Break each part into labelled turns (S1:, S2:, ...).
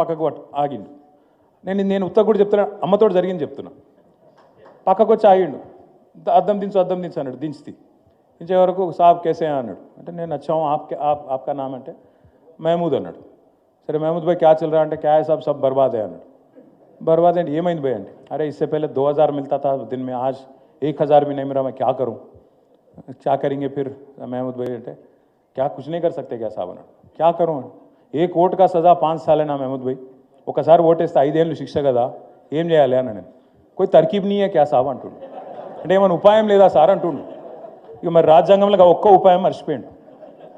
S1: పక్కకు ఆగిండు. నేను ఉత్తగా కూడా చెప్తున్నా, అమ్మతో జరిగింది చెప్తున్నా. పక్కకు వచ్చి ఆగిండు, అద్దం దించు అన్నాడు. దించే వరకు సాబ్ కేసే అన్నాడు. అంటే నేను వచ్చాము ఆప్కా నామ్ అంటే మహమూద్ అన్నాడు. సరే మహమూద్ భాయ్ క్యా చల్ రా అంటే క్యా సాబ్ సబ్ బర్బాద్ అన్నాడు. बर्बाद है ये महीने बयान अरे इससे पहले 2000 मिलता था दिन में, आज 1000 भी नहीं मिला, मैं क्या करूं, क्या करेंगे फिर महमूद भाई అంటే क्या कुछ नहीं कर सकते क्या साहब क्या करूं, एक ఓట్ का सजा 5 साल है ना महमूद भाई, ఒకసారి ఓటేస్తే 5 ఏళ్ళు శిక్ష కదా, ఏం చేయాలి అని నేను कोई तरकीब नहीं है क्या साहब అంటుండు. అంటే ఏమైనా ఉపాయం లేదా సార్ అంటుండు. ఇక మరి రాజ్యాంగంలో ఒక్క ఉపాయం మర్చిపోయిండు.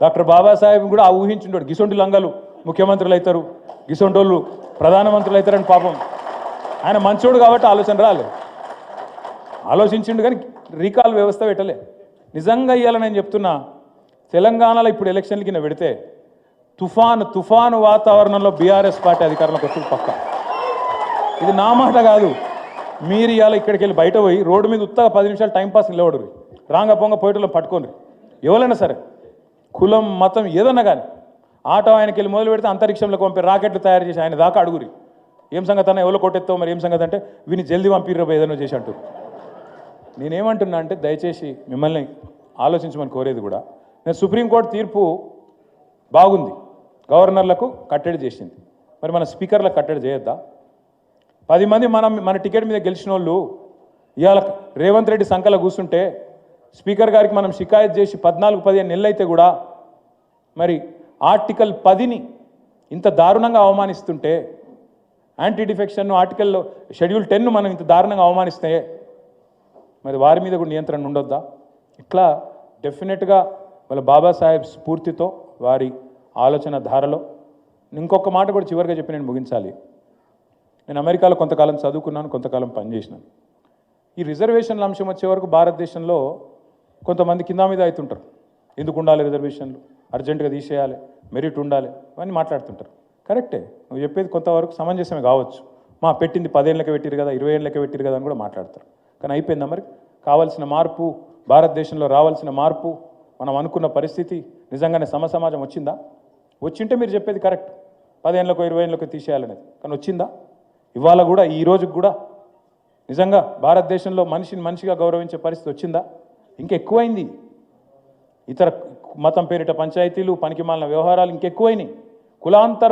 S1: డాక్టర్ బాబాసాహెబ్ కూడా ఆ ఊహించుంటాడు, గిసొంటి లంగలు ముఖ్యమంత్రులు అవుతారు, గిసొంటోళ్ళు ప్రధానమంత్రులు అవుతారని. పాపం ఆయన మంచోడు కాబట్టి ఆలోచన రాలే, ఆలోచించిండు కానీ రీకాల్ వ్యవస్థ పెట్టలే. నిజంగా ఇవ్వాలి నేను చెప్తున్నా, తెలంగాణలో ఇప్పుడు ఎలక్షన్ల కింద పెడితే తుఫాను వాతావరణంలో బీఆర్ఎస్ పార్టీ అధికారంలోకి వస్తుంది పక్క. ఇది నా మాట కాదు, మీరు ఇవాళ ఇక్కడికి వెళ్ళి బయట పోయి రోడ్డు మీద ఉత్తగా 10 నిమిషాలు టైంపాస్ నిలబడు, రాంగ పొంగ పోయేటలో పట్టుకోండి, ఎవరైనా సరే కులం మతం ఏదన్నా కానీ. ఆటో ఆయనకి వెళ్ళి మొదలు పెడితే అంతరిక్షంలోకి పంపి రాకెట్లు తయారు చేసి ఆయన దాకా అడుగురి, ఏం సంగతి అన్న ఎవరో కొట్టెత్తావు మరి ఏం సంగతి అంటే వీని జల్దీ పంపిర్రు ఏదైనా చేసి అంటూ. నేనేమంటున్నా అంటే దయచేసి మిమ్మల్ని ఆలోచించమని కోరేది కూడా, నేను సుప్రీంకోర్టు తీర్పు బాగుంది, గవర్నర్లకు కట్టడి చేసింది, మరి మన స్పీకర్లకు కట్టడి చేయొద్దా? 10 మంది మన టికెట్ మీద గెలిచిన వాళ్ళు ఇవాళ రేవంత్ రెడ్డి సంకల కూర్చుంటే స్పీకర్ గారికి మనం షికాయత్ చేసి 14-15 నెలలు అయితే కూడా మరి ఆర్టికల్ 10ని ఇంత దారుణంగా అవమానిస్తుంటే, యాంటీ డిఫెక్షన్ ఆర్టికల్ షెడ్యూల్ 10ను మనం ఇంత దారుణంగా అవమానిస్తే మరి వారి మీద కూడా నియంత్రణ ఉండొద్దా? ఇట్లా డెఫినెట్గా వాళ్ళ బాబాసాహెబ్ స్ఫూర్తితో వారి ఆలోచన ధారలో. ఇంకొక మాట కూడా చివరిగా చెప్పి నేను ముగించాలి. నేను అమెరికాలో కొంతకాలం చదువుకున్నాను, కొంతకాలం పనిచేసినాను. ఈ రిజర్వేషన్ల అంశం వచ్చే వరకు భారతదేశంలో కొంతమంది కింద మీద అవుతుంటారు, ఎందుకు ఉండాలి రిజర్వేషన్లు, అర్జెంటుగా తీసేయాలి, మెరిట్ ఉండాలి, అవన్నీ మాట్లాడుతుంటారు. కరెక్టే, నువ్వు చెప్పేది కొంతవరకు సమంజసమే కావచ్చు. పెట్టింది 10 ఏళ్ళకి పెట్టిరు కదా, 20 ఏళ్ళకి పెట్టిరు కదా అని కూడా మాట్లాడతారు. కానీ అయిపోయిందా మరి? కావాల్సిన మార్పు, భారతదేశంలో రావాల్సిన మార్పు, మనం అనుకున్న పరిస్థితి నిజంగానే సమాజం వచ్చిందా? వచ్చింటే మీరు చెప్పేది కరెక్ట్, 10 ఏళ్ళకో 20 ఏళ్ళకో తీసేయాలనేది. కానీ వచ్చిందా? ఇవాళ కూడా ఈ రోజుకి కూడా నిజంగా భారతదేశంలో మనిషిగా గౌరవించే పరిస్థితి వచ్చిందా? ఇంకెక్కువైంది. ఇతర మతం పేరిట పంచాయతీలు, పనికిమాలిన వ్యవహారాలు ఇంకెక్కువైనాయి. కులాంతర